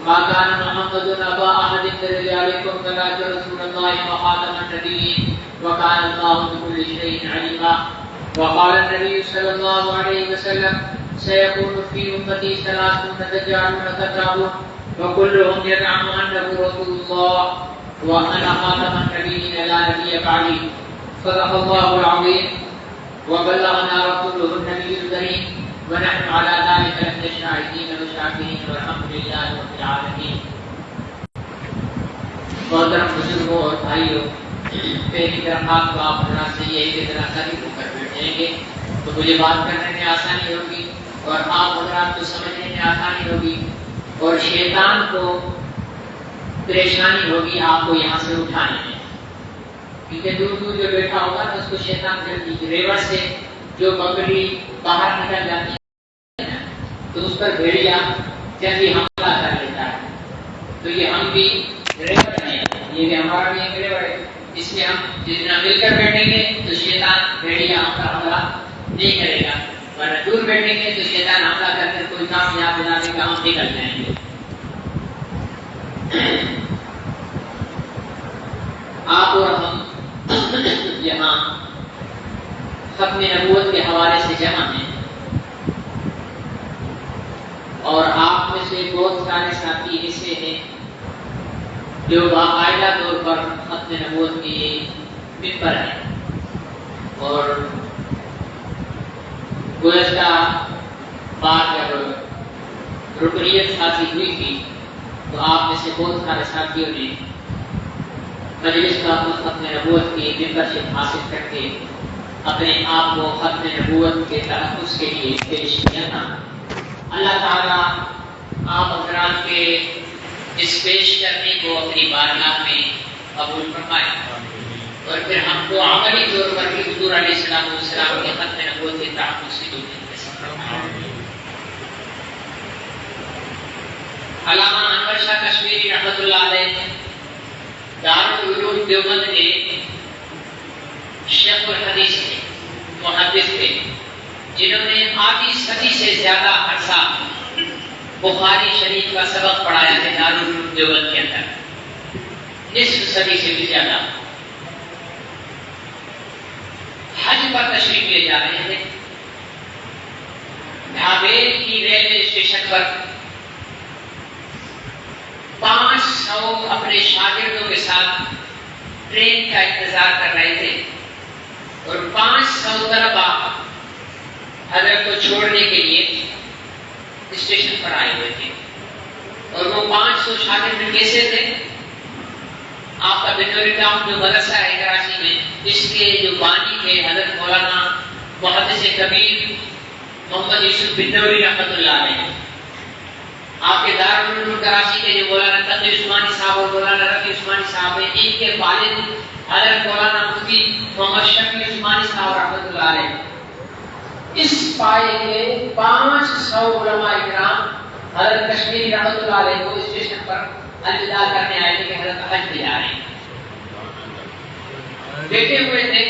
ما كان محمد أبا أحد من رجالكم ولكن رسول الله وخاتم النبيين وكان الله بكل شيء عليما. وقال النبي صلى الله عليه وسلم سيكون في أمتي 30 دجالون كذابون وكلهم يزعم أنه رسول الله وأنا خاتم النبيين لا نبي بعدي. صدق الله العظيم وبلغنا رسوله النبي الكريم ونحن على ذلك لمن الشاهدين والشاكرين والحمد لله رب العالمين. محترم بزرگوں اور بھائیوں، پہلی درخواست تو آپ حضرات سے یہ ہے کہ ذرا قریب ہو کر بیٹھ جائیں گے تو مجھے بات کرنے میں آسانی ہوگی اور آپ حضرات کو سمجھنے میں آسانی ہوگی اور شیطان کو پریشانی ہوگی آپ کو یہاں سے اٹھانے میں، کیونکہ دور دور جو بیٹھا ہوگا تو اس کو شیطان جلدی ریور سے جو بکری باہر نکل جاتی ہے تو اس پر بھیڑیا جلدی حملہ کر لیتا ہے. تو یہ ہم بھی ریور ہیں، یہ بھی ہمارا بھی ایک ریور ہے، اس میں ہم جتنا مل کر بیٹھیں گے تو شیطان بھیڑیا ہم پر حملہ نہیں کرے گا، ورنہ دور بیٹھیں گے تو شیطان حملہ کر کے کوئی کام یاد دلا دے گا، ہم نکل جائیں گے. آپ اور ہم یہاں ختم نبوت کے حوالے سے جمع ہیں اور آپ میں سے بہت سارے ساتھی ایسے ہیں جو باقاعدہ طور پر ختم نبوت کے ممبر ہیں اور گزشتہ بار جب رکنیت حاصل ہوئی تھی تو آپ میں سے بہت سارے ساتھیوں نے مجلس کا ختم نبوت کی ممبرشپ حاصل کر کے اپنے آپ کو ختم نبوت کے تحفظ کے لیے پیش کیا تھا. اللہ تعالیٰ آپ حضرات کے اس پیش کرنے کو اپنی بارگاہ میں قبول فرمائے اور پھر ہم کو عملی طور پر بھی حضور علیہ السلام کے ختم نبوت کے تحفظ کی توفیق نصیب فرمائے. علامہ انور شاہ کشمیری رحمۃ اللہ علیہ دارالعلوم دیوبند کے شیخ الحدیث تھے، محدث تھے، جنہوں نے آدھی صدی سے زیادہ عرصہ بخاری شریف کا سبق پڑھایا ہے دارالعلوم دیوبند کے اندر، نصف صدی سے بھی زیادہ. حج پر تشریف لے جا رہے تھے، ڈھابیل کی ریلوے اسٹیشن پر 500 اپنے شاگردوں کے ساتھ ٹرین کا انتظار کر رہے تھے اور 500 طلبہ حضرت کو چھوڑنے کے لیے اسٹیشن پر آئے ہوئے تھے. اور وہ 500 شاگرد کیسے تھے؟ آپ کا بنوری ٹاؤن جو مدرسہ ہے کراچی میں، اس کے جو بانی تھے حضرت مولانا محدث کبیر محمد یوسف بنوری رحمۃ اللہ علیہ. آپ کے دارالعلوم کراچی کے جو مولانا تقی عثمانی صاحب اور مولانا رفیع عثمانی صاحب ہیں، ان کے والد حضرت مولانا مفتی محمد شفیع عثمانی صاحب رحمۃ اللہ علیہ. اس پائے کے 500 علماء کرام حضرت کشمیری رحمۃ اللہ علیہ کو اسٹیشن پر الوداع کرنے آئے تھے کہ حضرت حج پہ جا رہے ہیں. بیٹھے ہوئے تھے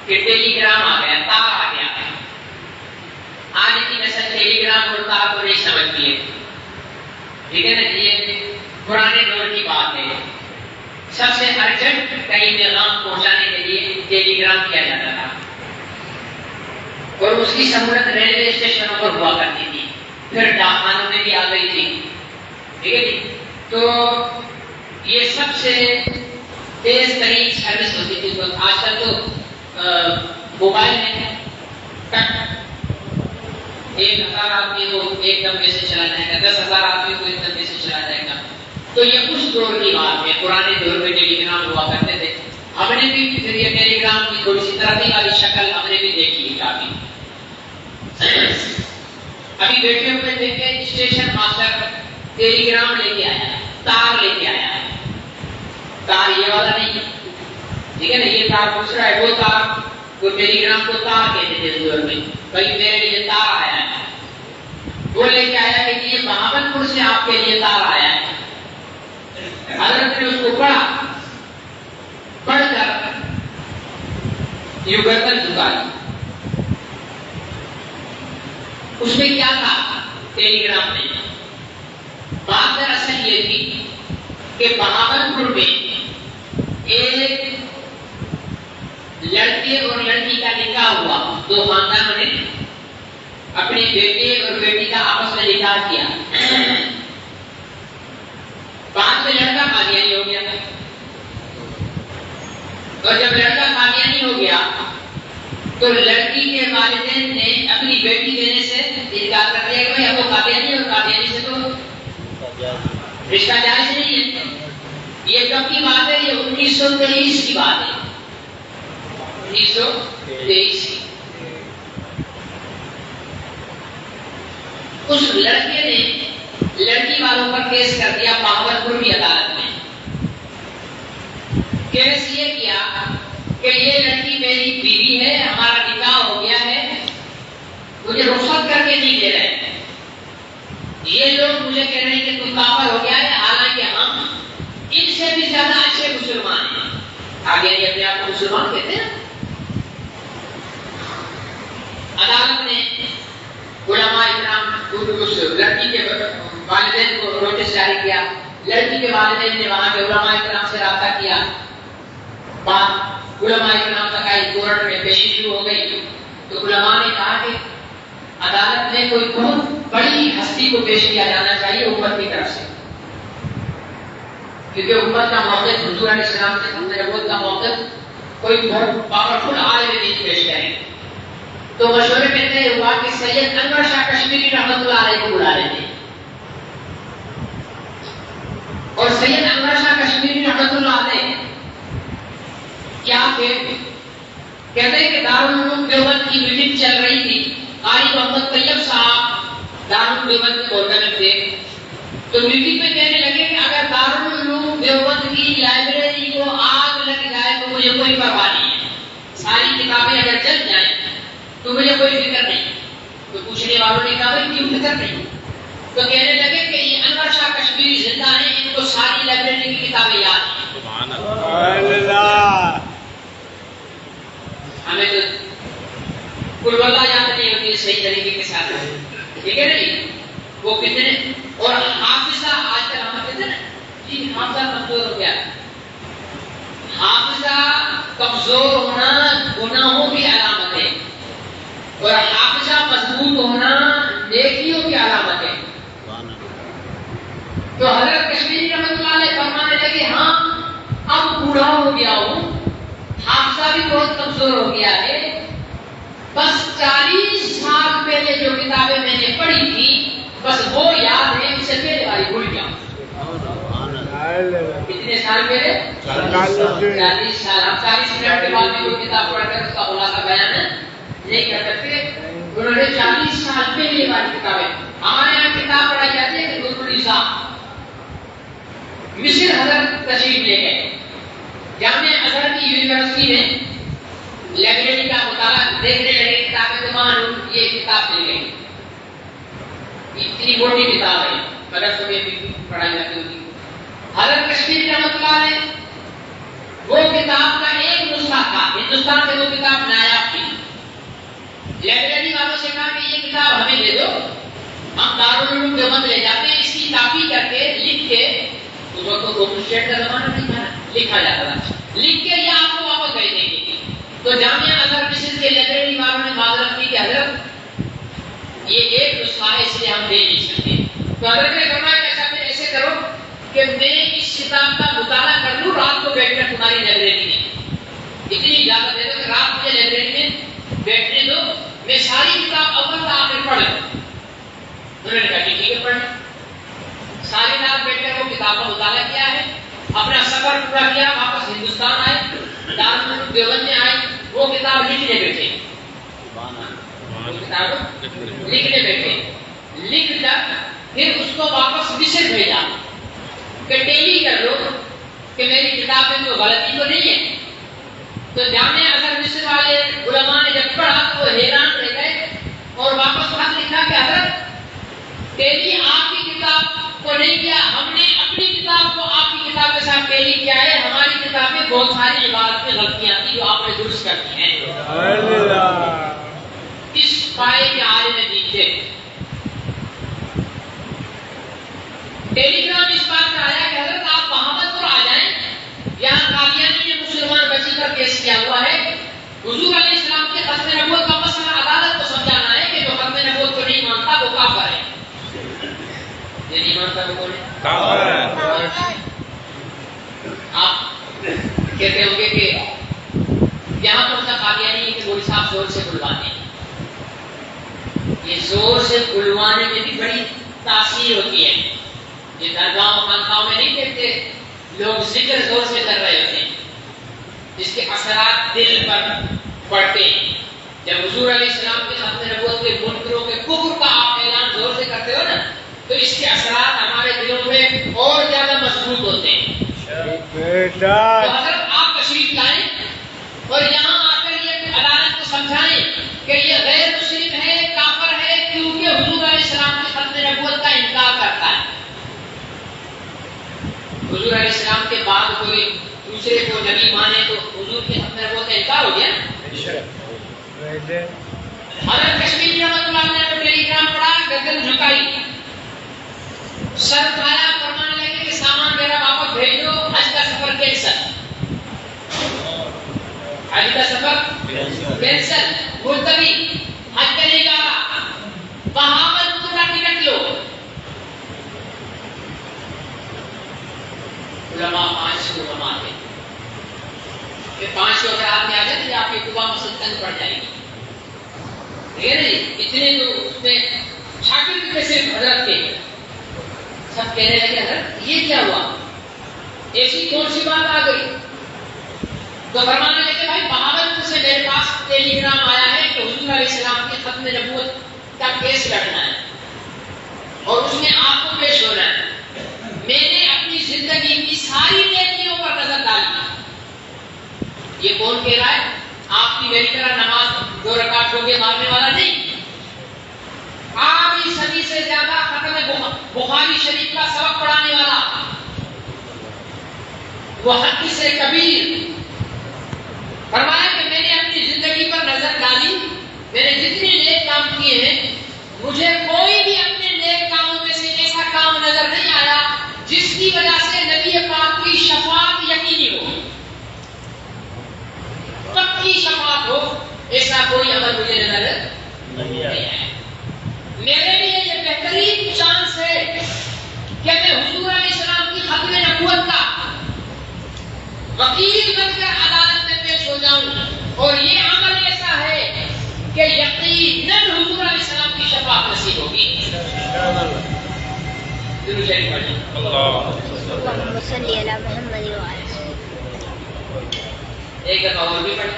کہ ٹیلی گرام آ گیا، تار آ گیا. آج کی نسل ٹیلی گرام اور تار کو نہیں سمجھتی ہے، ٹھیک ہے نا. یہ پرانے دور کی بات ہے. سب سے ارجنٹ کئی پیغام پہنچانے کے لیے ٹیلی گرام کیا جاتا تھا اور اس کی سہولت ریلوے اسٹیشنوں پر ہوا کرتی تھی، پھر ڈاکخانوں میں بھی آ گئی تھی، ٹھیک ہے جی. تو یہ سب سے تیز ترین سروس ہوتی تھی. تو آج کل تو موبائل میں ہے، 1000 آدمی کو ایک دمے سے چلا جائے گا، 10,000 آدمی کو ایک دمے سے چلا جائے گا. تو یہ اس دور کی بات ہے. پرانے دور میں ٹیلی گرام ہوا کرتے تھے. ہم نے بھی پھر یہ ٹیلی گرام کی تھوڑی سی ترقی والی شکل ہم نے بھی دیکھی ہے کافی. ابھی بیٹھے ہوئے تھے کہ اسٹیشن ماسٹر ٹیلی گرام لے کے آیا ہے، تار لے کے آیا ہے. تار یہ والا نہیں ہے، ٹھیک ہے نا. یہ تار دوسرا ہے. وہ تار وہ ٹیلی گرام کو تار کہتے تھے اس دور میں. بھائی میرے لیے تار آیا ہے. وہ لے کے آیا کہ یہ بہاول پور سے آپ کے لیے تار آیا ہے. حضرت نے اس کو پڑھا، پڑھ کر یہ گردن جھکا لی. اس میں کیا تھا؟ ٹیلی گرام نہیں. بات دراصل یہ تھی کہ بہاولپور میں ایک لڑکے اور لڑکی کا نکاح ہوا، دو خاندانوں نے اپنے بیٹے اور بیٹی کا آپس میں نکاح کیا، بعد میں لڑکا قادیانی ہو گیا، اور جب لڑکا قادیانی ہو گیا تو لڑکی کے والدین نے اپنی بیٹی دینے سے انکار کر دیا کہ بھائی اب وہ قادیانی اور قادیانی سے تو رشتہ جائز نہیں ہے۔ یہ کب کی بات ہے؟ یہ 1923 کی بات ہے، 1923 کی۔ اس لڑکے نے لڑکی والوں پر کیس کر دیا بہاولپور کی عدالت میں۔ کیس یہ کیا کہ یہ لڑکی میری بیوی ہے، ہمارا نکاح ہو گیا ہے، مجھے رخصت کر کے نہیں دے رہے ہیں، یہ لوگ مجھے کہہ رہے ہیں کہ تم کافر ہو گیا ہے، حالانکہ ہم ان سے بھی زیادہ اچھے مسلمان ہیں۔ آگے یہ اپنے آپ کو مسلمان کہتے ہیں۔ عدالت نے علماء اکرام اس لڑکی کے والدین کو نوٹس جاری کیا، لڑکی کے والدین نے وہاں کے علماء اکرام سے رابطہ کیا، بات علماء اکرام تک آئی، کورٹ میں پیشی شروع ہو گئی تو علماء نے کہا کہ عدالت میں کوئی بہت بڑی ہستی کو پیش کیا جانا چاہیے امت کی طرف سے، کیونکہ امت کا موقف حضور علیہ السلام سے نبوت کا موقف کوئی بہت پاورفل عالم دین پیش کریں۔ تو مشورے میں طے ہوا کہ سید انور شاہ کشمیری رحمۃ اللہ علیہ کو بلا لیتے، اور سید انور شاہ کشمیری رحمۃ اللہ علیہ کیا کہتے ہیں کہ دارالعلوم دیوبند کی میٹنگ چل رہی تھی، قاری محمد طیب صاحب دارالعلوم دیوبند کے گورنر تھے، تو میٹنگ میں کہنے لگے کہ اگر دارالعلوم دیوبند کی لائبریری کو آگ لگ جائے تو مجھے کوئی پرواہ نہیں ہے، ساری کتابیں اگر جل جائیں تو مجھے کوئی فکر نہیں۔ تو پوچھنے والوں نے کہا بھائی کیوں فکر نہیں؟ تو کہنے لگے کہ یہ انور شاہ کشمیری زندہ ہیں، ان کو ساری لائبریری کی کتابیں یاد ہیں۔ سبحان اللہ۔ ہمیں تو قل اللہ یاد نہیں ہوتی صحیح طریقے کے ساتھ، ٹھیک ہے نا جی؟ وہ کتنے اور حافظہ آج کل ہم کہتے ہیں نا جی حافظہ کمزور ہو گیا، حافظہ کمزور ہونا گناہوں کی علامت ہے اور حافظہ مضبوط ہونا نیکیوں کی علامت ہے۔ تو حضرت کشمیری رحمۃ اللہ علیہ فرمانے لگے ہاں اب بوڑھا ہو گیا ہوں، حافظہ بھی بہت کمزور ہو گیا ہے، بس 40 سال پہلے جو کتابیں میں نے پڑھی تھی بس وہ یاد ہے، اس سے پہلے والی بھول گیا۔ کتنے سال پہلے؟ 40 سال۔ ہم 40 منٹ کے بعد میں کوئی کتاب پڑھ کر اس کا خلاصہ بیان نہیں کر سکتے، انہوں نے 40 سال پہلے والی کتابیں، ہمارے یہاں کتاب پڑھائی جاتی ہے کہ دردُ النساء، مصر حضرت تشریف لے گئے، جامعہ ازہر کی یونیورسٹی میں لائبریری کا مطالعہ دیکھنے لگے، کتابیں تو وہاں یہ کتاب مل گئی، اتنی موٹی کتاب ہے، مدرسوں میں بھی پڑھائی جاتی ہوگی۔ حضرت کشمیری رحمۃ اللہ علیہ وہ کتاب کا ایک نسخہ تھا، ہندوستان میں وہ کتاب نایاب تھی، لائبریری والوں سے کہا کہ یہ کتاب ہمیں دے دو، ہم دارالعلوم دیوبند لے جاتے ہیں، اس کی کاپی کر کے لکھ کے، اس وقت تو کمپیوٹر کا زمانہ نہیں تھا، لکھا جاتا تھا، لکھ کے یہ آپ کو واپس بھیج دیں گے۔ تو جامعہ ازہر مصر کے لائبریری والوں نے معذرت کی کہ حضرت یہ ایک نسخہ ہے اس لیے ہم دے نہیں سکتے۔ تو حضرت نے فرمایا کہ ایسا ایسے کرو کہ میں اس کتاب کا مطالعہ کر لوں رات کو بیٹھ کر تمہاری لائبریری میں، اتنی اجازت دے دو کہ رات مجھے لائبریری میں بیٹھنے دو، میں ساری کتاب اول سے آخر پڑھ لوں۔ انہوں نے کہا کہ ٹھیک ہے پڑھ لیں۔ ساری رات بیٹھ کر وہ کتاب کا مطالعہ کیا ہے، اپنا سفر پورا کیا، واپس ہندوستان آئے، دارالعلوم دیوبند میں آئے، وہ کتاب لکھنے بیٹھے، وہ کتاب لکھنے بیٹھے، لکھ کر پھر اس کو واپس مصر بھیجا کہ ٹیلی کر لو کہ میری کتاب میں کوئی غلطی تو نہیں ہے۔ تو جامعہ ازہر مصر والے علماء نے جب پڑھا تو وہ حیران رہ گئے اور واپس خط لکھا کہ حضرت ٹیلی آپ کی کتاب کو نہیں کیا، ہم نے اپنی کتاب کو آپ کی کتاب کے ساتھ ٹیلی کیا ہے، ہماری کتاب میں بہت ساری عبادت میں غلطیاں تھیں جو آپ نے درست کر دی ہیں۔ اس پائے کے عالم دین تھے۔ ٹیلی گرام اس بات کا آیا کہ حضرت آپ بہاوت پر آ جائیں، یہاں قادیانی نے مسلمان بچی پر کیس کیا ہوا ہے، حضور علیہ السلام کے ختم نبوت کا مسئلہ عدالت کو سمجھانا ہے کہ جو ختم نبوت کو نہیں مانتا وہ کافر ہے، یہ نہیں مانتا وہ کون ہے؟ کافر ہے۔ آپ کہتے ہوں گے کہ یہاں پر قادیانی کہ مولوی صاحب زور سے بلوانے، یہ زور سے بلوانے میں بھی بڑی تاثیر ہوتی ہے، یہ درگاہوں خانقاہوں میں نہیں دیکھتے لوگ ذکر زور سے کر رہے ہوتے ہیں، جس کے اثرات دل پر پڑتے ہیں۔ جب حضور علیہ السلام کے ختم نبوت کے منکروں کے کفر کا آپ اعلان زور سے کرتے ہو نا، تو اس کے اثرات ہمارے دلوں میں اور زیادہ مضبوط ہوتے ہیں۔ تو حضرت آپ تشریف لائیں اور یہاں آ کر یہ عدالت کو سمجھائیں کہ یہ غیر مسلم ہے، کافر ہے، کیونکہ حضور علیہ السلام کی ختم نبوت کا انکار کرتا ہے۔ حضور علیہ السلام کے بعد کوئی دوسرے کو نبی مانے تو حضور کی ختم نبوت کا انکار ہو گیا۔ حضرت کشمیری رحمۃ اللہ علیہ نے ٹیلی گرام پڑھا، گردن جھکائی، سر اٹھایا، فرمانے لگے کہ سامان میرا واپس بھیج دو، حج کا سفر کینسل، حج کا سفر کینسل، ملتوی، حج کا نہیں جا رہا، بہاولپور کا ٹکٹ لو۔ علماء 500 علماء تھے، کہ 500 اگر آپ میں آ جائے تو آپ کی قبا مسلطن پڑ جائے گی، ٹھیک ہے نا جی؟ اتنے تو اس میں شاگرد کیسے حضرت کے سب کہنے لگے حضرت یہ کیا ہوا، ایسی کون سی بات آ گئی؟ تو فرمانے لگے بھائی بہاولپور سے میرے پاس ٹیلی گرام آیا ہے کہ حضور علیہ السلام کی ختم نبوت کا کیس لڑنا ہے اور اس میں آپ کو پیش ہونا ہے۔ میں نے اپنی زندگی کی ساری نیکیوں پر نظر ڈالی۔ یہ کون کہہ رہا ہے؟ آپ کی میری طرح نماز 2 رکعت ہو کے مارنے والا نہیں، آدھی صدی سے زیادہ ختم بخاری شریف کا سبق پڑھانے والا، وہ حدیث کبیر، فرمایا کہ میں نے اپنی زندگی پر نظر ڈالی، میں نے جتنے نیک کام کیے ہیں مجھے کوئی بھی اپنے نیک کاموں میں سے ایسا کام نظر نہیں آیا جس کی وجہ سے نبی پاک کی شفاعت یقینی ہو، پکی شفاعت ہو، ایسا کوئی عمل مجھے نظر نہیں آیا۔ میرے لیے یہ بہترین چانس ہے کہ میں حضور علیہ السلام کی ختم نبوت کا وکیل بن کر عدالت میں پیش ہو جاؤں، اور یہ عمل ایسا ہے کہ یقیناً حضور علیہ السلام کی شفاعت نصیب ہوگی۔ اللهم صل على محمد وعلى ایک دفعہ اور بھی پڑھیں۔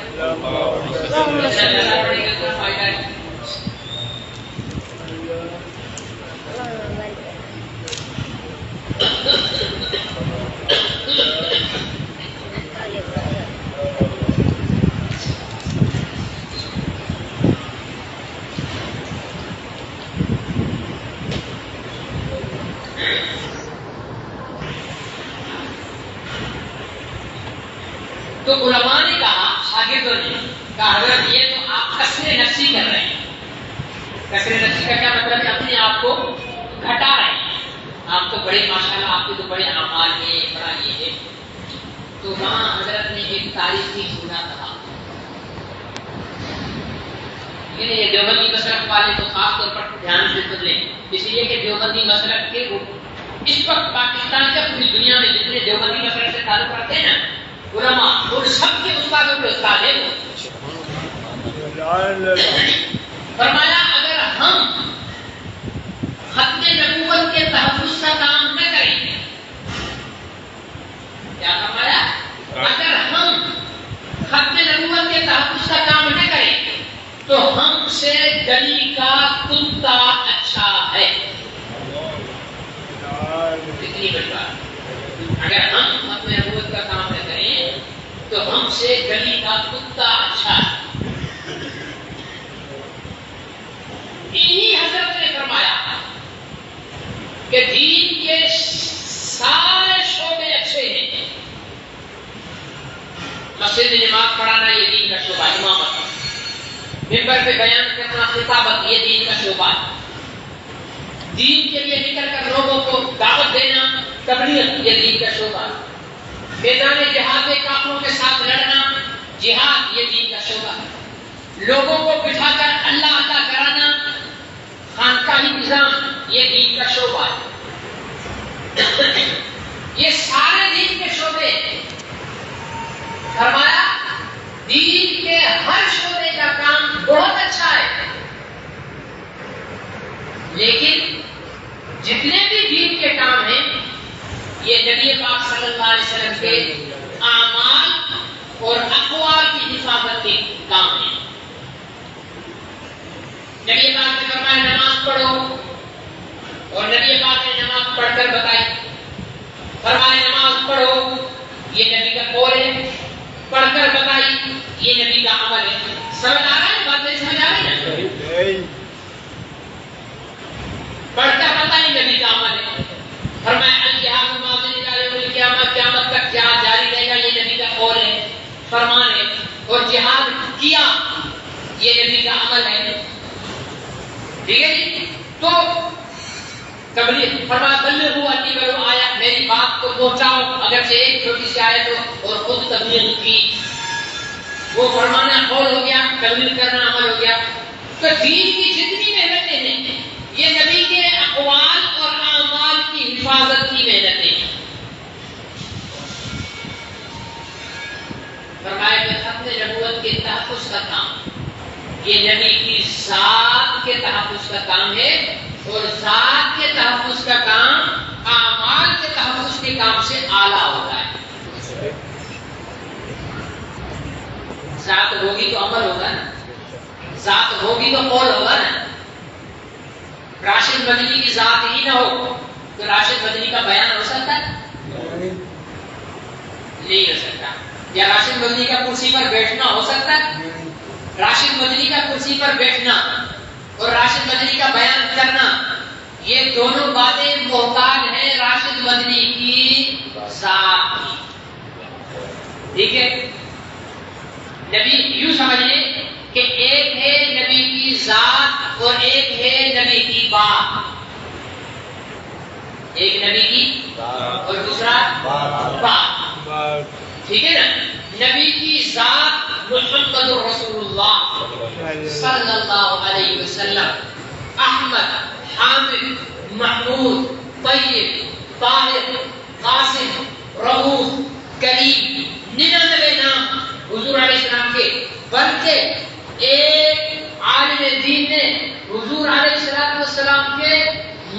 تو علماء نے کہا، شاگردوں نے کہا حضرت یہ تو آپ کسر نفسی کر رہے ہیں۔ کسر نفسی کا کیا مطلب ہے؟ اپنے آپ کو گھٹا رہے ہیں، آپ تو بڑے ماشاءاللہ آپ کے تو بڑے اعمال ہیں، بڑا یہ ہے۔ تو وہاں حضرت نے ایک تاریخی جملہ کہا، یہ دیوبندی مسلک والے تو خاص طور پر دھیان سے سن لیں، اس لیے کہ دیوبندی مسلک کے اس وقت پاکستان کے پوری دنیا میں جتنے دیوبندی مسلک سے تعلق رکھتے ہیں نا علماء، اور سب کے استادوں کے استاد ہیں وہ۔ فرمایا اگر ہم ختم نبوت کے تحفظ کا کام نہ کریں، کیا فرمایا؟ اگر ہم ختم نبوت کے تحفظ کا کام نہ کریں تو ہم سے گلی کا کتا اچھا ہے۔ کتنی بڑی بات، اگر ہم ختم نبوت کا کام نہ کریں تو ہم سے گلی کا کتا اچھا ہے۔ انہی حضرت نے فرمایا کہ دین کے سارے شعبے اچھے ہیں، مسجد میں نماز پڑھانا یہ دین کا شعبہ، امامت، منبر پہ بیان کرنا، خطابت، یہ دین کا شعبہ ہے، دین کے لیے نکل کر لوگوں کو دعوت دینا تبلیغ یہ دین کا شعبہ، میدان جہاد میں کافروں کے ساتھ لڑنا جہاد یہ دین کا شعبہ، لوگوں کو بٹھا کر اللہ عطا کرانا خانقاہی نظام یہ دین کا شعبہ ہے۔ یہ سارے دین کے شعبے فرمایا دین کے ہر شعبے کا کام بہت اچھا ہے، لیکن جتنے بھی دین کے کام ہیں یہ نبی پاک صلی اللہ علیہ وسلم کے اعمال اور اقوال کی حفاظت کے کام ہیں۔ نبی پاک نے فرمایا نماز پڑھو، اور نبی پاک نے نماز پڑھ کر بتائی، فرمایا نماز پڑھو یہ نبی کا قول ہے، پڑھ کر بتائی یہ نبی کا عمل ہے۔ سمجھ آ رہا ہے بات؟ نہیں سمجھ آ رہی نا؟ پڑھ کر بتائی نبی کا عمل ہے۔ فرمایا الجہاد ماضی قیامت تک جہاد جاری رہے گا یہ نبی کا قول ہے، فرمان ہے، اور جہاد کیا یہ نبی کا عمل ہے۔ ٹھیک ہے جی؟ تو تبلیغ فرمایا بلغوا انی ولو آیا، میری بات کو پہنچاؤ اگرچہ ایک چھوٹی سی آیت ہو، اور خود تبلیغ کی۔ وہ فرمانا قول ہو گیا، تبلیغ کرنا عمل ہو گیا۔ تو دین کی جتنی محنتیں ہیں یہ نبی کے اقوال اور اعمال کی حفاظت کی محنتیں ہیں۔ فرمایا کہ ختم نبوت کے تحفظ کا کام یہ نبی کی ذات کے تحفظ کا کام ہے، اور ذات کے تحفظ کا کام اعمال کے تحفظ کے کام سے اعلیٰ ہوتا ہے۔ ذات ہوگی تو عمل ہوگا نا، ذات ہوگی تو قول ہوگا نا۔ راشد مدنی کی ذات ہی نہ ہو تو راشد مدنی کا بیان ہو سکتا ہے؟ نہیں ہو سکتا۔ یا راشد مدنی کا کرسی پر بیٹھنا ہو سکتا ہے؟ راشد مدنی کا کرسی پر بیٹھنا اور راشد مدنی کا بیان کرنا یہ دونوں باتیں محتاج ہیں راشد مدنی کی ذات کی۔ ٹھیک ہے؟ نبی یوں سمجھیں کہ ایک ہے نبی کی ذات اور ایک ہے نبی کی بات۔ ایک نبی کی اور دوسرا بات۔ ٹھیک ہے نا؟ نبی کی ذات محمد رسول اللہ صلی اللہ علیہ وسلم، احمد، حامد، محمود، طیب، طاہر، قاسم، رؤوف، کریم، 99 نام حضور علیہ السلام کے، بلکہ ایک عالم دین نے حضور علیہ السلام کے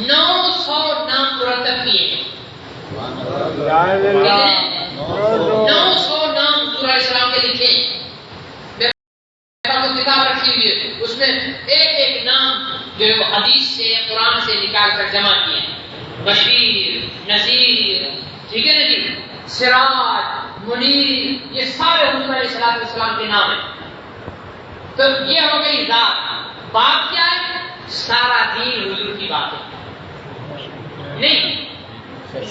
900 نام مرتب کیے ہیں۔ 900 نام حضور علیہ السلام کے لکھے ہیں۔ کتاب رکھی ہوئی ہے، اس میں ایک ایک نام جو ہے وہ حدیث سے قرآن سے نکال کر جمع کیے ہیں۔ بشیر، نذیر، ٹھیک ہے نا جی، سراج، منیر، یہ سارے حضور علیہ السلام کے نام ہیں۔ تو یہ ہو گئی ذات۔ بات کیا ہے؟ سارا دین حضور کی بات ہے۔ نہیں،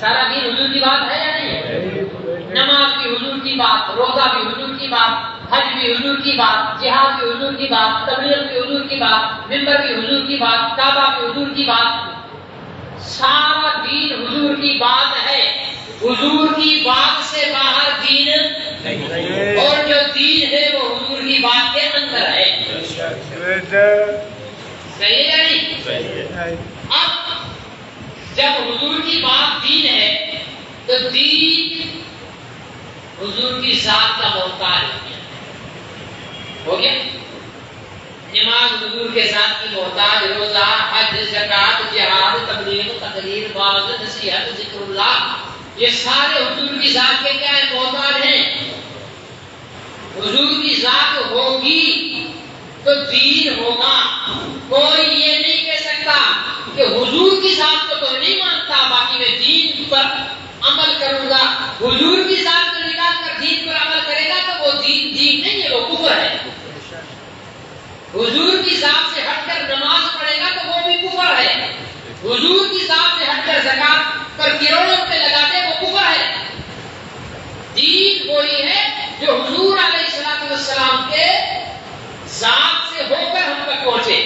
سارا دین حضور کی بات ہے یا نہیں؟ نماز بھی حضور کی بات، روزہ بھی حضور کی بات، حج بھی حضور کی بات، جہاد بھی حضور کی بات، تبلیغ بھی حضور کی بات، منبر بھی حضور کی بات، کعبہ بھی حضور کی بات۔ سارا دین حضور کی بات ہے۔ حضور کی بات سے باہر دین نہیں، اور جو دین ہے وہ حضور کی بات کے اندر ہے۔ صحیح ہے یا نہیں؟ اب جب حضور کی بات دین ہے تو دین حضور کی ذات کا محتاج ہو گیا۔ نماز حضور کے ذات کی محتاج، روزہ، حج، زکات، جہاد، تبلیغ، تقریر، وعظ، نصیحت، ذکر اللہ، یہ سارے حضور کی ذات کے کیا ہے؟ محتاج ہیں۔ حضور کی ذات ہوگی تو دین ہوگا۔ کوئی یہ نہیں کہہ سکتا کہ حضور کی ذات کو تو نہیں مانتا باقی میں دین پر عمل کروں گا۔ حضور کی ذات کو نکال کر دین پر عمل کرے گا تو وہ دین نہیں ہے، وہ کفر ہے۔ حضور کی ذات سے ہٹ کر نماز پڑھے گا تو وہ بھی کفر ہے۔ حضور کی ذات سے ہٹ کر زکات پر کروڑوں روپے لگاتے وہ کفر ہے۔ دین وہی ہے جو حضور علیہ السلام کے ذات سے ہو کر ہم تک پہنچے۔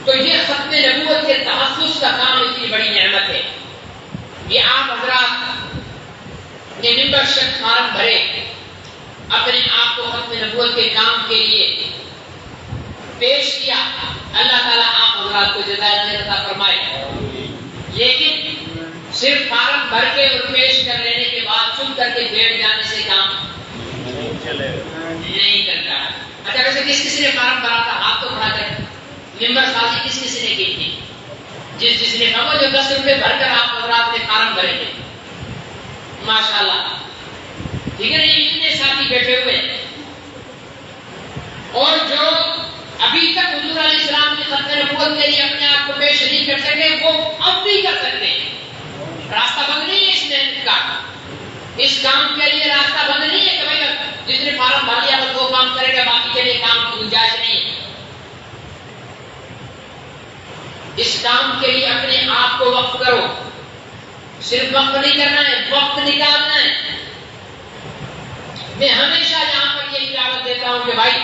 تو یہ ختم نبوت کے تحفظ کا کام اتنی بڑی نعمت ہے۔ یہ ممبر شخص فارم بھرے، اپنے آپ کو ختم نبوت کے کام کے لیے پیش کیا، اللہ تعالیٰ آپ حضرات کو جزائے عطا فرمائے۔ لیکن صرف فارم بھر کے اور پیش کر لینے کے بعد چپ کر کے بیٹھ جانے سے کام نہیں کرتا۔ اچھا ویسے کس نے فارم بھرا تھا؟ ہاتھ تو اٹھا کر ممبر سازی کس نے کی تھی؟ جس نے کہا جو 10 روپے بھر کر آپ حضرات نے فارم بھرے تھے، ماشاءاللہ، ٹھیک ہے نا؟ اتنے ساتھی بیٹھے ہوئے ہیں، اور جو ابھی تک حضور علیہ السلام کی ختم نبوت کے لیے اپنے آپ کو پیش نہیں کر سکے وہ اب بھی کر سکتے ہیں۔ راستہ بند نہیں ہے اس محنت کا، اس کام کے لیے راستہ بند نہیں ہے کہ بھائی جس نے فارم بھر لیا وہ کام کرے گا، باقی کے لیے کام کی گنجائش نہیں ہے۔ اس کام کے لیے اپنے آپ کو وقف کرو، صرف وقت نہیں کرنا ہے، وقت نکالنا ہے۔ میں ہمیشہ یہاں پر یہ دعوت دیتا ہوں کہ بھائی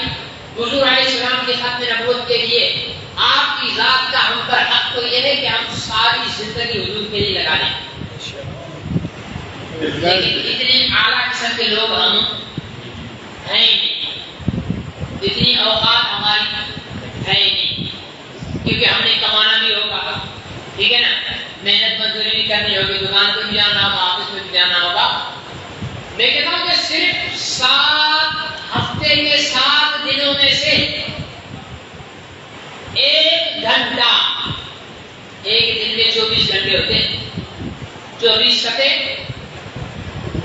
حضور علیہ السلام کی ختم نبوت کے لیے آپ کی ذات کا ہم پر حق تو یہ ہے کہ ہم ساری زندگی حضور کے لیے لگا دیں، لیکن اتنے اعلیٰ قسم کے لوگ ہم ہیں ہی نہیں، اتنی اوقات ہماری ہے ہی نہیں، کیونکہ ہم نے کمانا بھی ہوگا، ٹھیک ہے نا، محنت مزدوری بھی کرنی ہوگی، دکان پہ بھی جانا ہوگا، آفس میں بھی جانا ہوگا۔ میں کہتا ہوں کہ صرف 7 ہفتے کے 7 دنوں میں سے 1 گھنٹہ، ایک دن میں 24 گھنٹے ہوتے ہیں، 24 سطح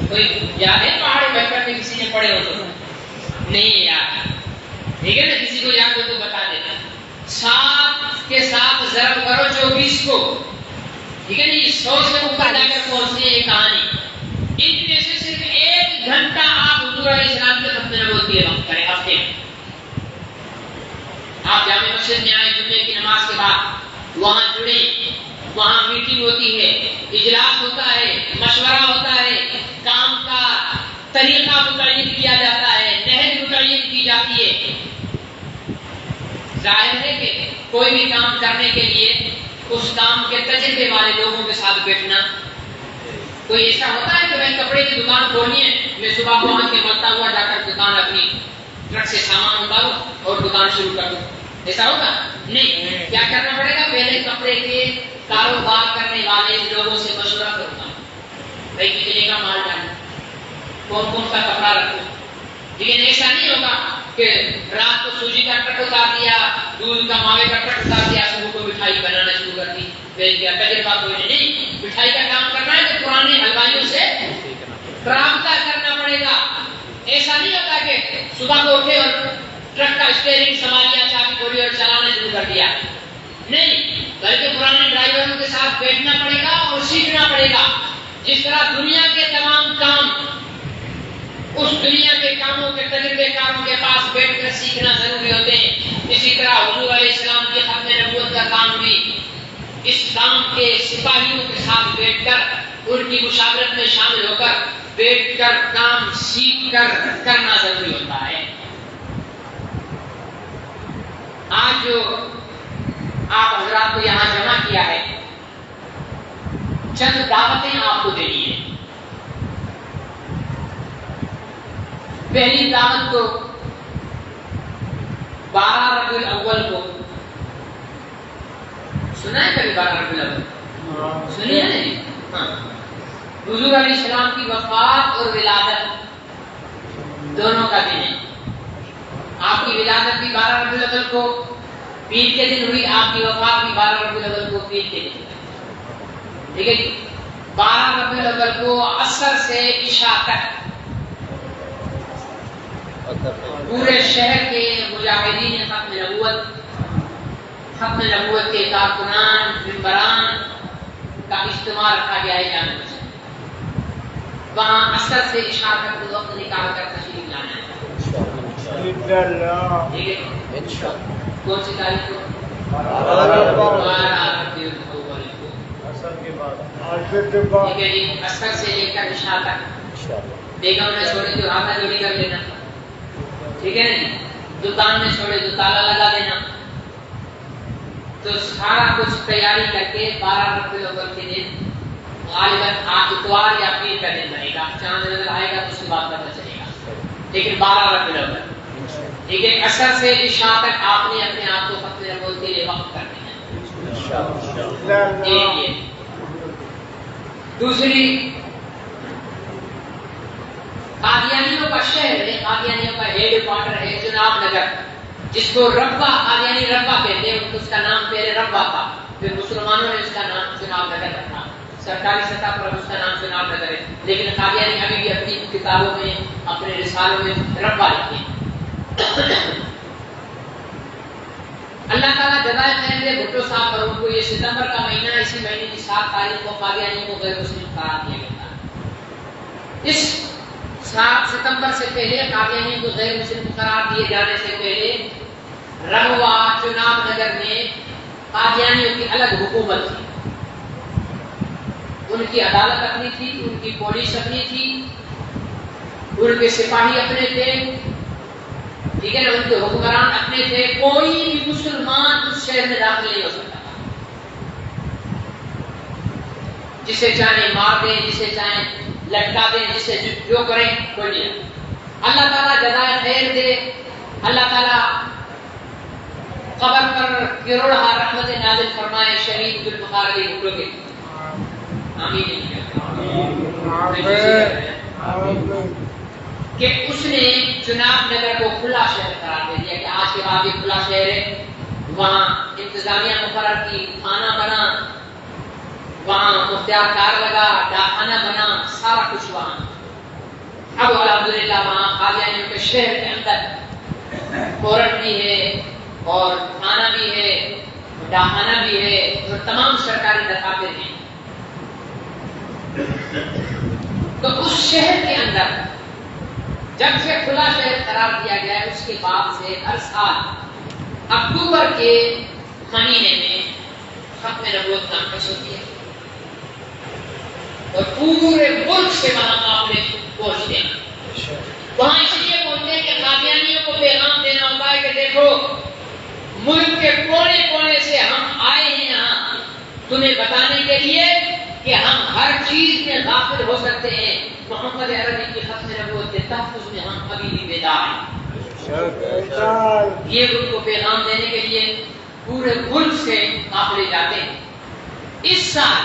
کوئی یاد ہے؟ پہاڑی بچپن میں کسی نے پڑھے ہو تو نہیں یاد، ٹھیک ہے نا؟ کسی کو یاد ہو تو بتا دینا۔ 7 کے ساتھ ضرب کرو 24 کو، ٹھیک ہے جی؟ 100 سے اوپر جا کر پہنچتی ہے یہ کہانی۔ ان میں سے صرف 1 گھنٹہ آپ حضور علیہ السلام کے ختم نبوت کے لیے وقت کریں ہفتے میں۔ آپ جامع مسجد میں آئے جمعے کی نماز کے بعد، وہاں جڑیں، وہاں میٹنگ ہوتی ہے، اجلاس ہوتا ہے، مشورہ ہوتا ہے، کام کا طریقہ متعین کیا جاتا ہے، نہج متعین کی جاتی ہے۔ ظاہر ہے کہ کوئی بھی کام کرنے کے لیے اس کام کے تجربے والے لوگوں کے ساتھ بیٹھنا، کوئی ایسا ہوتا ہے کہ میں کپڑے کی دکان کھولنی ہے، میں صبح پہنچ کے مرتا ہوا جا کر دکان اپنی ٹرک سے سامان اتاروں اور دکان شروع کر دوں، ایسا ہوگا نہیں۔ کیا کرنا پڑے گا؟ پہلے کپڑے کے کاروبار کرنے والے لوگوں سے مشورہ کروں گا، بھائی کتنے کا مال ڈالنا، کون کون سا کپڑا رکھوں۔ لیکن ایسا نہیں ہوگا کہ رات کو سوجی کا ٹرک اتار دیا، دودھ کا ماوے کا ٹرک اتار دیا، صبح کو مٹھائی بنانا شروع کر دی، بیچ دیا، تجربہ کوئی نہیں۔ مٹھائی کا کام کرنا ہے تو پرانے حلوائیوں سے رابطہ کرنا پڑے گا۔ ایسا نہیں ہوتا کہ صبح کو اٹھے اور ٹرک کا اسٹیئرنگ سنبھال لیا، چابی کھولی اور چلانا شروع کر دیا، نہیں، بلکہ پرانے ڈرائیوروں کے ساتھ بیٹھنا پڑے گا اور سیکھنا پڑے گا۔ جس طرح دنیا کے تمام کام اس دنیا کے کاموں کے تجربے کاروں کے پاس بیٹھ کر سیکھنا ضروری ہوتے ہیں، اسی طرح حضور علیہ السلام کی ختم نبوت کا کام بھی اس کام کے سپاہیوں کے ساتھ بیٹھ کر، ان کی مشاورت میں شامل ہو کر بیٹھ کر کام سیکھ کر کرنا ضروری ہوتا ہے۔ آج جو آپ حضرات کو یہاں جمع کیا ہے، چند دعوتیں آپ کو دینی ہیں۔ پہلی دعوت تو 12 ربیع الاول کو، سنا ہے کبھی 12 ربیع الاول؟ سنی ہے نہیں؟ ہاں، حضور علیہ السلام کی وفات اور ولادت دونوں کا دن ہے۔ آپ کی ولادت بھی 12 ربیع الاول کو پیر کے دن ہوئی، آپ کی وفات بھی 12 ربیع الاول کو پیر کے دن، ٹھیک ہے جی؟ 12 ربیع الاول کو عصر سے عشاء تک پورے شہر کے مجاہدین ختم نبوت کے کارکنان، ممبران کا اجتماع رکھا گیا ہے جامع مسجد۔ وہاں عصر سے عشاء تک وقت نکال کر تشریف لانا ہے، ٹھیک ہے؟ کون سی تاریخ کو؟ 12 ربیع الاول کو، ٹھیک ہے جی؟ عصر سے لے کر عشاء تک بیگم نے چھوڑی تو ہاتھ جوڑی کر لینا، ٹھیک ہے نا جی؟ دکان میں چھوڑے تو تالا لگا دینا۔ تو سارا کچھ تیاری کر کے 12 ربیع الاول کے دن غالباً اتوار یا پیر کا دن بنے گا. چاند نظر آئے گا تو اس کے بعد پتہ چلے گا. لیکن 12 ربیع الاول ٹھیک ہے. عصر سے عشاء تک آپ نے اپنے آپ کو ختم نبوت کے لیے وقت کرنا ہے. ایک یہ. دوسری قادیانیوں کا شہر ہے، قادیانیوں کا ہیڈ کوارٹر ہے جناب نگر، جس کو ربا قادیانی ربا کہتے ہیں. اس کا نام پہلے ربا تھا، پھر مسلمانوں نے اس کا نام جناب نگر رکھا. سرکاری سطح پر اس کا نام جناب نگر ہے، لیکن قادیانی ابھی بھی اپنی کتابوں میں اپنے رسالوں میں ربا لکھتے ہیں. اللہ تعالیٰ جزائے خیر دے بھٹو صاحب پر ان کو یہ ستمبر کا مہینہ اسی مہینے کی 7 تاریخ کو قادیانیوں کو غیر مسلم قرار دیا گیا تھا. اس 7 ستمبر سے پہلے قادیانیوں کو غیر مسلم قرار دیے جانے سے پہلے رغوا چناب نگر میں قادیانیوں کی الگ حکومت تھی. ان کی عدالت اپنی تھی، ان کی پولیس اپنی تھی، ان کے سپاہی اپنے تھے، ٹھیک ہے نا، ان کے حکمران اپنے تھے. کوئی بھی مسلمان اس شہر میں داخل نہیں ہو سکتا تھا. جسے چاہیں مار دیں، جسے چاہیں لٹکا دیں، جسے جو کریں کوئی نہیں. اللہ تعالیٰ جزائے خیر دے، اللہ تعالیٰ قبر پر کروڑہا رحمت نازل فرمائے شہید ذوالفقار علی بھٹو کے. آمین. کہ اس نے چناب نگر کو کھلا شہر قرار دے دیا کہ آج کے بعد یہ کھلا شہر ہے. وہاں انتظامیہ مقرر کی، تھانہ بنا، وہاں مختار کار لگا، ڈاکخانہ بنا، سارا کچھ وہاں. اب الحمدللہ وہاں قادیانیوں کے شہر کے اندر کورٹ بھی ہے اور تھانہ بھی ہے، ڈاکخانہ بھی ہے اور تمام سرکاری دفاتر ہیں. تو اس شہر کے اندر جب سے کھلا شہر قرار دیا گیا ہے، اس کے بعد سے ہر سال اکتوبر کے مہینے میں ختم نبوت کانفرنس ہوتی ہے اور پورے ملک سے وہاں قافلے پہنچتے ہیں. وہاں اس لیے پہنچتے ہیں کہ قادیانیوں کو پیغام دینا ہوتا ہے کہ دیکھو ملک کے کونے کونے سے ہم آئے ہیں یہاں تمہیں بتانے کے لیے کہ ہم ہر چیز میں داخل ہو سکتے ہیں. محمد عربی کی ختم نبوت کے تحفظ میں ہم ابھی بھی بیدار ہیں. یہ ان کو پیغام دینے کے لیے پورے ملک سے قافلے جاتے ہیں. اس سال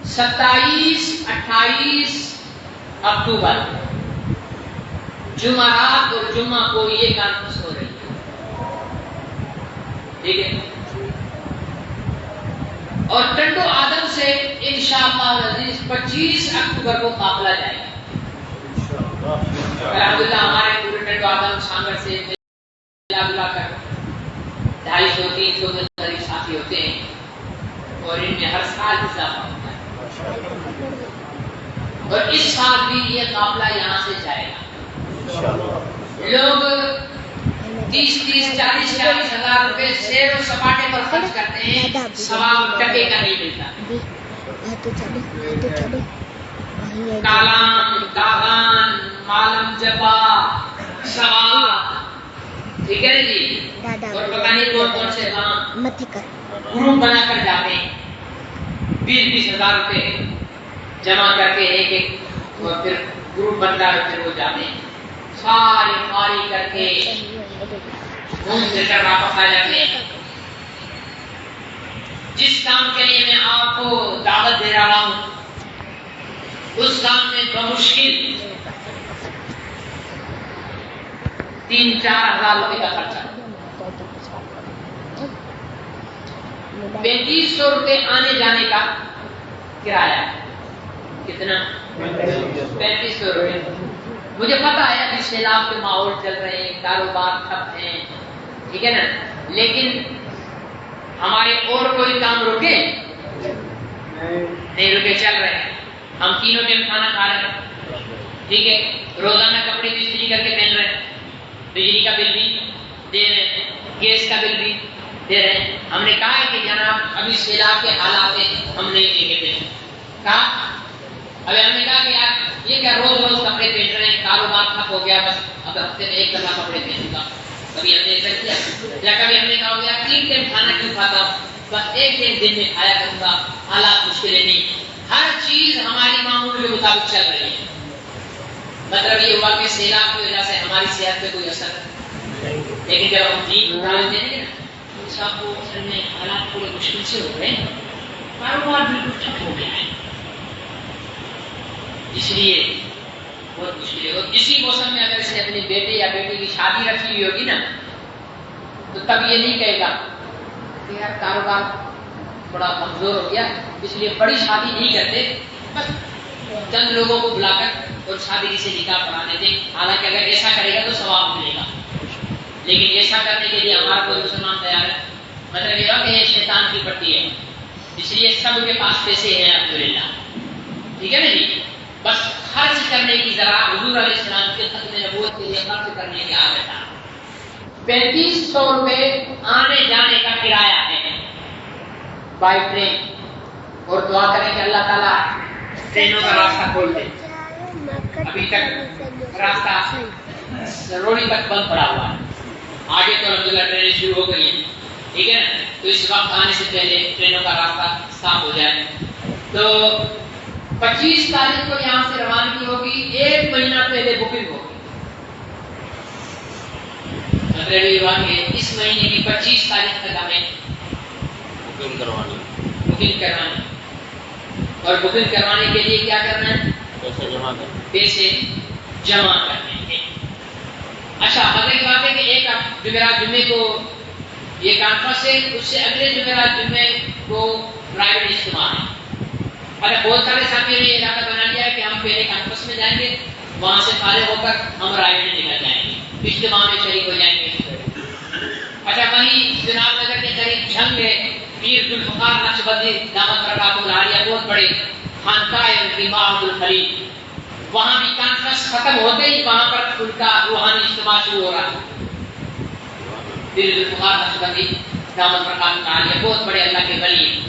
27-28 اکتوبر جمعرات اور جمعہ کو یہ کانفرنس ہو رہی ہے. ٹھیک ہے. اور ٹنڈو آدم سے انشاءاللہ العزیز 25 اکتوبر کو قافلہ جائے گا. الحمدللہ ہمارے پورے ٹنڈو آدم سانگر سے ملا کر 250-300 قریب ساتھی ہوتے ہیں اور ان میں ہر سال اضافہ ہوتا ہے. اور اس سال بھی یہ قافلہ یہاں سے جائے گا. لوگ 30-40 ہزار روپے سیر و سپاٹے پر خرچ کرتے ہیں، ثواب ٹکے کا نہیں ملتا. کالام، داغان، مالم جبا، ثواب، ٹھیک ہے نا جی. اور پتہ نہیں کون سے وہاں گروپ بنا کر جاتے ہیں، 20-20 ہزار روپے جمع کر کے ایک اور پھر گروپ بنتا ہے، پھر وہ جاتے ہیں ساری ماری کر کے گھوم پھر کر واپس آ جاتے ہیں. جس کام کے لیے میں آپ کو دعوت دے رہا ہوں اس کام میں بمشکل 3-4 ہزار روپے کا خرچہ، 3500 روپے آنے جانے کا کرایہ. کتنا؟ 3500 روپے. مجھے پتا ہے ابھی سیلاب کے ماحول چل رہے ہیں، کاروبار ٹھپ ہیں، ٹھیک ہے نا، لیکن ہمارے اور کوئی کام رکے نہیں رکے، چل رہے ہیں. ہم تینوں ٹائم کھانا کھا رہے ہیں، ٹھیک ہے، روزانہ کپڑے بھی استری کر کے پہن رہے ہیں، بجلی کا بل بھی دے رہے ہیں، گیس کا بل بھی دے رہے ہیں. ہم نے کہا ہے کہ جناب ابھی سیلاب کے حالات ہیں، ہم نہیں دیں گے پیسے. کہا ابھی ہم نے کہا کہ یار یہ کیا روز روز کپڑے پہن رہے ہیں، کاروبار ٹھپ ہو گیا، بس اب ہفتے میں 1 دفعہ کپڑے پہنوں گا. کبھی ہم نے ایسا کیا، یا کبھی ہم نے کہا یار 3 ٹائم کھانا کیوں کھاتا ہوں، بس 1 دن میں کھایا کروں گا. حالات مشکلیں نہیں، ہر چیز ہماری معمول کے مطابق چل رہی ہے. مطلب یہ ہوا کہ سیلاب کی وجہ سے ہماری صحت پہ کوئی اثر نہیں، لیکن جب ہم دین ڈال دیں گے نا تو سب کو اصل میں حالات تھوڑے مشکل سے ہو گئے، کاروبار بالکل ٹھپ ہو گیا ہے. اس لیے بہت مشکل ہے. اور اسی موسم میں اگر اس نے اپنے بیٹے یا بیٹی کی شادی رکھی ہوئی ہوگی نا تو تب یہ نہیں کہے گا کہ یار کاروبار بڑا کمزور ہو گیا اس لیے بڑی شادی نہیں کرتے، بس چند لوگوں کو بلا کر اور شادی سے نکاح پڑھا دیتے. حالانکہ اگر ایسا کرے گا تو ثواب ملے گا، لیکن ایسا کرنے کے لیے ہمارا کوئی مسلمان تیار ہے؟ مطلب یہ کہ یہ شیطان کی پٹی ہے، اس لیے سب کے پاس پیسے ہیں الحمدللہ. ٹھیک ہے نا جی؟ بس خرچ کرنے کی ذرا حضور علیہ السلام کے ختم نبوت کے لیے خرچ کرنے کی عادت ہے. 3500 روپے آنے جانے کا کرایہ ہے بائی ٹرین، اور دعا کریں کہ اللہ تعالیٰ ٹرینوں کا راستہ کھول دے. ابھی تک راستہ روڑی تک بند پڑا ہوا ہے، آگے تو الحمدللہ ٹرینیں شروع ہو گئی ہیں. ٹھیک ہے نا؟ تو اس وقت آنے سے پہلے ٹرینوں کا راستہ صاف ہو جائے. تو 25 تاریخ کو یہاں سے روانگی ہوگی، 1 مہینہ پہلے بکنگ ہوگی. مطلب یہ ہوا کہ اس مہینے کی 25 تاریخ تک ہمیں بکنگ کروانی. اور بکنگ کروانے کے لیے کیا کرنا ہے؟ پیسے جمع کرنے ہیں. اچھا مگر یہ بات ہے کہ ایک جمعرات جمعے کو یہ کانفرنس ہے، اس سے اگلے جمعرات جمعے کو پرائیویٹ اجتماع ہے. اگر بہت سارے ساتھیوں نے یہ ارادہ بنا لیا ہے کہ ہم پہلے کانفرنس میں جائیں گے، وہاں سے فارغ ہو کر ہم رائے میں نکل جائیں گے، اجتماع میں شریک ہو جائیں گے. اچھا وہیں جناب نگر کے قریب جھنگ ہے، پیر ذوالفقار نقشبندی دامت برکاتہ العالیہ، بہت بڑے خانقاہ امام عبدالخلیل. وہاں بھی کانفرنس ختم ہوتے ہی وہاں پر ان کا روحانی اجتماع شروع ہو رہا ہے. پیر ذوالفقار نقشبندی دامت برکاتہ العالیہ بہت بڑے اللہ کے ولی ہیں.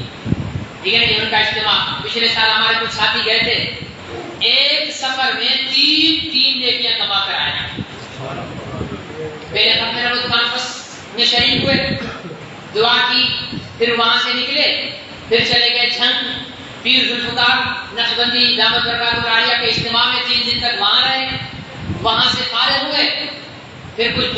ٹھیک ہے، ان کا اجتماع پچھلے سال ہمارے کچھ ساتھی گئے تھے، ایک سفر میں 3 نیکیاں کما کر آئے. پہلے ختم نبوت کانفرنس میں شریک ہوئے، دعا کی، پھر وہاں سے نکلے، پھر چلے گئے جھنگ پیر ذوالفقار نقشبندی دامت برکاتہ العالیہ کے اجتماع میں 3 دن تک وہاں رہے. وہاں سے فارغ ہوئے، پھر کچھ